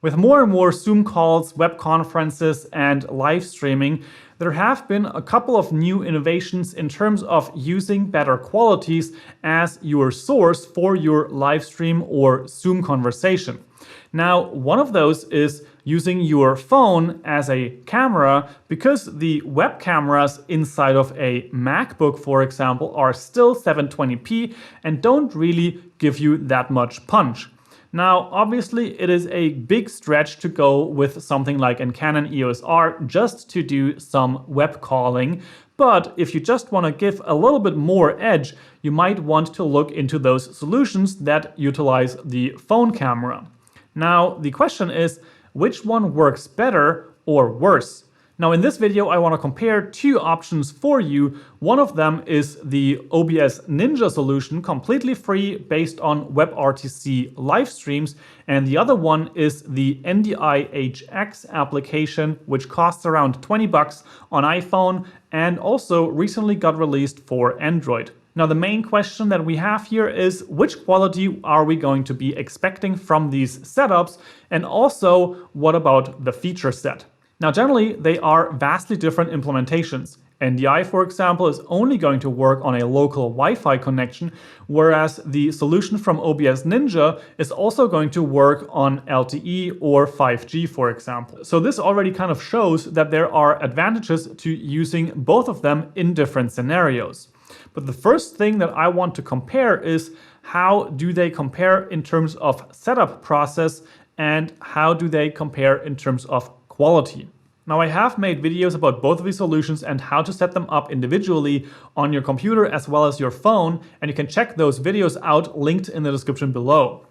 With more and more Zoom calls, web conferences, and live streaming, there have been a couple of new innovations in terms of using better qualities as your source for your live stream or Zoom conversation. Now, one of those is using your phone as a camera, because the web cameras inside of a MacBook, for example, are still 720p and don't really give you that much punch. Now, obviously, it is a big stretch to go with something like a Canon EOS R just to do some web calling. But if you just want to give a little bit more edge, you might want to look into those solutions that utilize the phone camera. Now, the question is, which one works better or worse? Now, in this video, I want to compare two options for you. One of them is the OBS.Ninja solution, completely free, based on WebRTC live streams. And the other one is the NDI HX application, which costs around 20 bucks on iPhone and also recently got released for Android. Now, the main question that we have here is, which quality are we going to be expecting from these setups? And also, what about the feature set? Now, generally, they are vastly different implementations. NDI, for example, is only going to work on a local Wi-Fi connection, whereas the solution from OBS.Ninja is also going to work on LTE or 5G, for example. So this already kind of shows that there are advantages to using both of them in different scenarios. But the first thing that I want to compare is, how do they compare in terms of setup process and how do they compare in terms of quality. Now, I have made videos about both of these solutions and how to set them up individually on your computer as well as your phone, and you can check those videos out linked in the description below.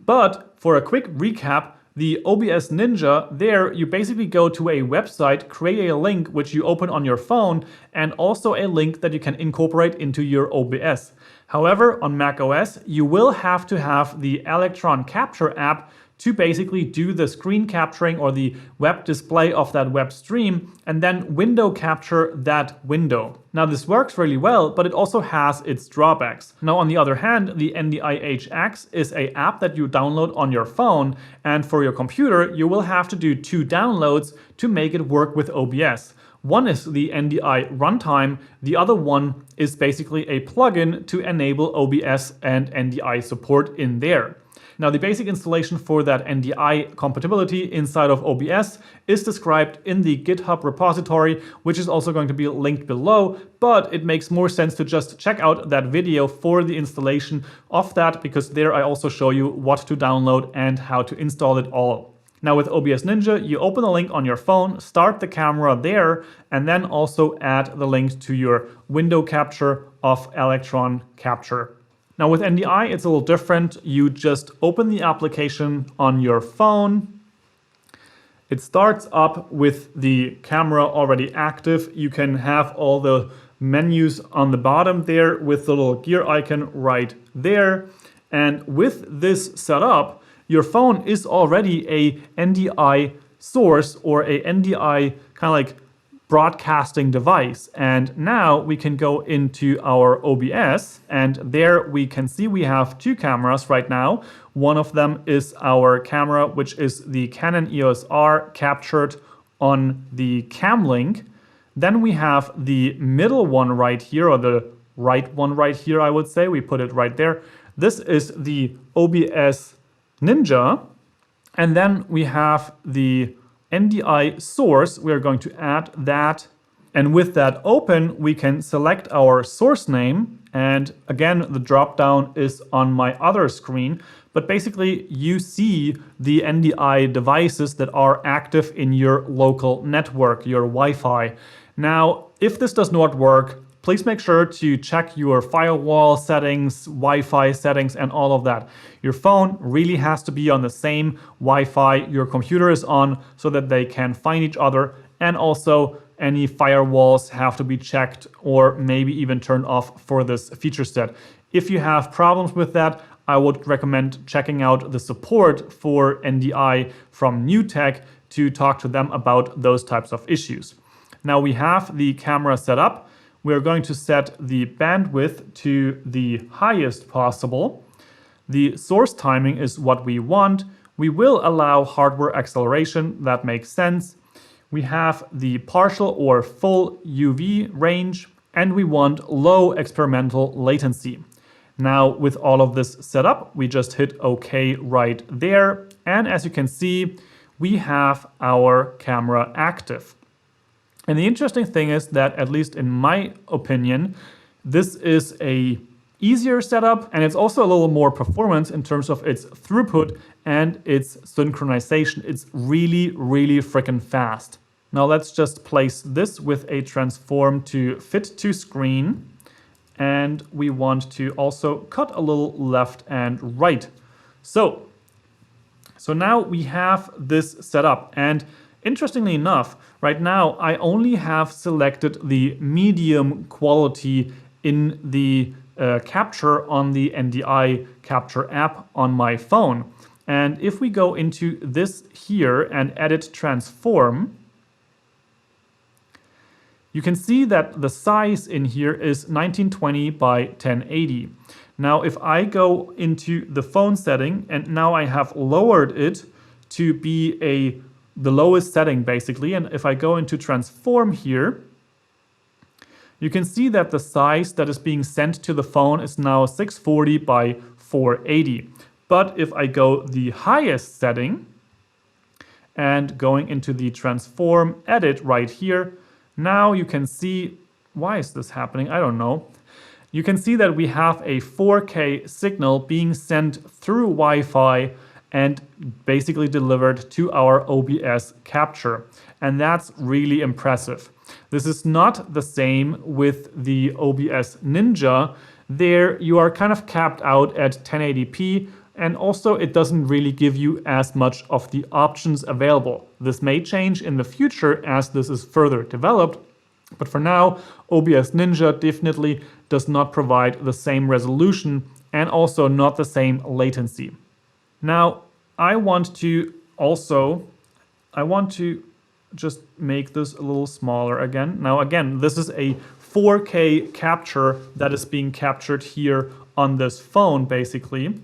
But for a quick recap, the OBS.Ninja, there you basically go to a website, create a link which you open on your phone, and also a link that you can incorporate into your OBS. However, on macOS, you will have to have the Electron Capture app to basically do the screen capturing or the web display of that web stream and then window capture that window. Now, this works really well, but it also has its drawbacks. Now, on the other hand, the NDI HX is an app that you download on your phone, and for your computer, you will have to do 2 downloads to make it work with OBS. One is the NDI runtime, the other one is basically a plugin to enable OBS and NDI support in there. Now, the basic installation for that NDI compatibility inside of OBS is described in the GitHub repository, which is also going to be linked below, but it makes more sense to just check out that video for the installation of that, because there I also show you what to download and how to install it all. Now, with OBS.Ninja, you open the link on your phone, start the camera there, and then also add the link to your window capture of Electron Capture. Now, with NDI, it's a little different. You just open the application on your phone. It starts up with the camera already active. You can have all the menus on the bottom there with the little gear icon right there. And with this setup, your phone is already a NDI source or a NDI kind of like broadcasting device. And now we can go into our OBS, and there we can see we have 2 cameras right now. One of them is our camera, which is the Canon EOS R captured on the Cam Link. Then we have the middle one right here, or the right one right here, I would say. We put it right there. This is the OBS.Ninja. And then we have the NDI source. We're going to add that. And with that open, we can select our source name. And again, the drop down is on my other screen. But basically, you see the NDI devices that are active in your local network, your Wi-Fi. Now, if this does not work, please make sure to check your firewall settings, Wi-Fi settings, and all of that. Your phone really has to be on the same Wi-Fi your computer is on so that they can find each other. And also, any firewalls have to be checked or maybe even turned off for this feature set. If you have problems with that, I would recommend checking out the support for NDI from NewTek to talk to them about those types of issues. Now we have the camera set up. We're going to set the bandwidth to the highest possible. The source timing is what we want. We will allow hardware acceleration, that makes sense. We have the partial or full UV range, and we want low experimental latency. Now, with all of this set up, we just hit OK right there. And as you can see, we have our camera active. And the interesting thing is that, at least in my opinion, this is a easier setup, and it's also a little more performance in terms of its throughput and its synchronization. It's really, really freaking fast. Now let's just place this with a transform to fit to screen. And we want to also cut a little left and right. So now we have this set up. And interestingly enough, right now I only have selected the medium quality in the capture on the NDI capture app on my phone. And if we go into this here and edit transform, you can see that the size in here is 1920 by 1080. Now, if I go into the phone setting, and now I have lowered it to be the lowest setting basically, and if I go into transform here, you can see that the size that is being sent to the phone is now 640 by 480. But if I go the highest setting and going into the transform edit right here, now you can see, why is this happening? I don't know. You can see that we have a 4K signal being sent through Wi-Fi and basically delivered to our OBS capture. And that's really impressive. This is not the same with the OBS.Ninja. There you are kind of capped out at 1080p, and also it doesn't really give you as much of the options available. This may change in the future as this is further developed, but for now, OBS.Ninja definitely does not provide the same resolution and also not the same latency. Now, I want to just make this a little smaller again. Now, again, this is a 4K capture that is being captured here on this phone, basically.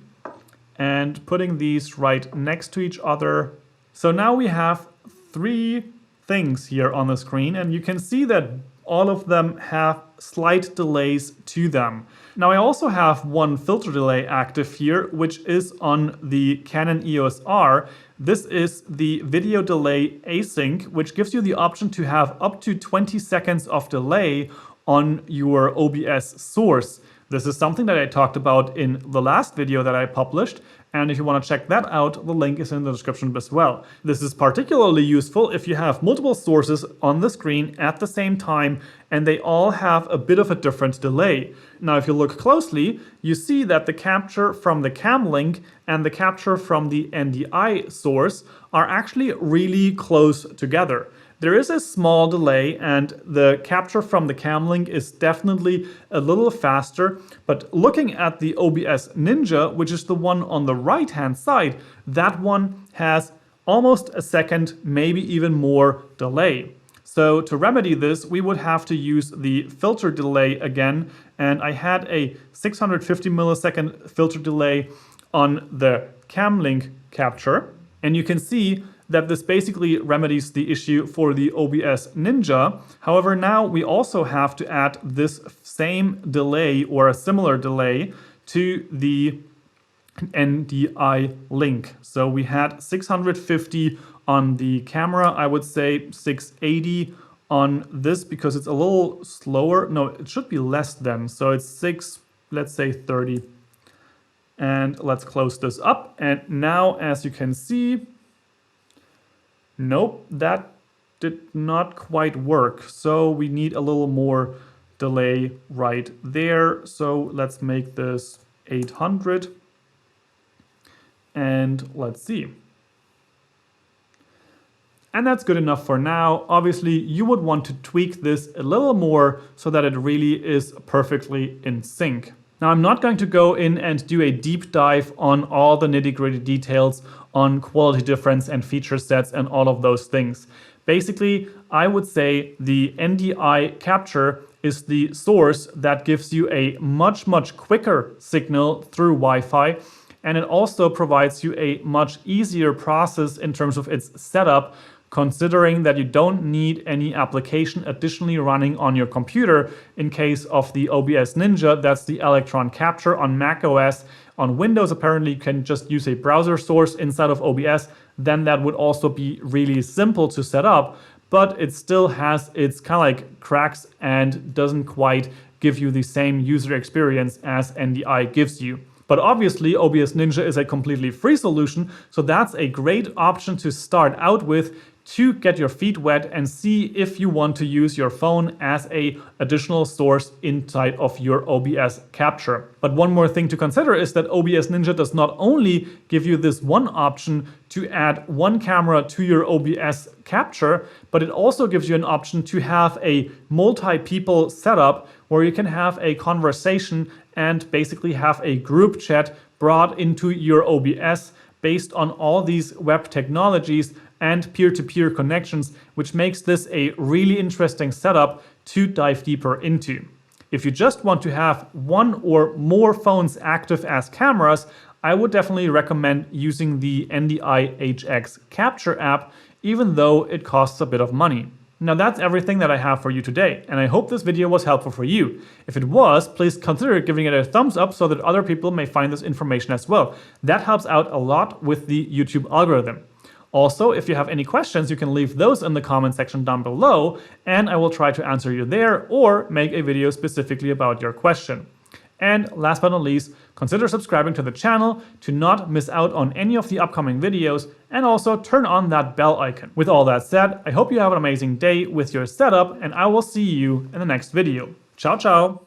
And putting these right next to each other. So now we have three things here on the screen, and you can see that all of them have slight delays to them. Now I also have one filter delay active here, which is on the Canon EOS R. This is the video delay async, which gives you the option to have up to 20 seconds of delay on your OBS source. This is something that I talked about in the last video that I published, and if you want to check that out, the link is in the description as well. This is particularly useful if you have multiple sources on the screen at the same time and they all have a bit of a different delay. Now, if you look closely, you see that the capture from the cam link and the capture from the NDI source are actually really close together. There is a small delay, and the capture from the cam link is definitely a little faster, but looking at the OBS.Ninja, which is the one on the right-hand side, that one has almost a second, maybe even more delay. So to remedy this, we would have to use the filter delay again, and I had a 650 millisecond filter delay on the cam link capture, and you can see that this basically remedies the issue for the OBS.Ninja. However, now we also have to add this same delay or a similar delay to the NDI link. So we had 650 on the camera, I would say 680 on this because it's a little slower. No, it should be less than. So it's let's say 30. And let's close this up. And now, as you can see, nope, that did not quite work. So we need a little more delay right there. So let's make this 800. And let's see. And that's good enough for now. Obviously, you would want to tweak this a little more so that it really is perfectly in sync. Now, I'm not going to go in and do a deep dive on all the nitty-gritty details on quality difference and feature sets and all of those things. Basically, I would say the NDI capture is the source that gives you a much quicker signal through Wi-Fi. and it also provides you a much easier process in terms of its setup, considering that you don't need any application additionally running on your computer. In case of the OBS.Ninja, that's the Electron Capture on macOS. On Windows, apparently you can just use a browser source inside of OBS. Then that would also be really simple to set up, but it still has its kind of like cracks and doesn't quite give you the same user experience as NDI gives you. But obviously OBS.Ninja is a completely free solution, so that's a great option to start out with to get your feet wet and see if you want to use your phone as an additional source inside of your OBS capture. But one more thing to consider is that OBS.Ninja does not only give you this one option to add one camera to your OBS capture, but it also gives you an option to have a multi-people setup where you can have a conversation and basically have a group chat brought into your OBS based on all these web technologies and peer-to-peer connections, which makes this a really interesting setup to dive deeper into. If you just want to have one or more phones active as cameras, I would definitely recommend using the NDI HX Capture app, even though it costs a bit of money. Now that's everything that I have for you today, and I hope this video was helpful for you. If it was, please consider giving it a thumbs up so that other people may find this information as well. That helps out a lot with the YouTube algorithm. Also, if you have any questions, you can leave those in the comment section down below, and I will try to answer you there or make a video specifically about your question. And last but not least, consider subscribing to the channel to not miss out on any of the upcoming videos, and also turn on that bell icon. With all that said, I hope you have an amazing day with your setup, and I will see you in the next video. Ciao, ciao!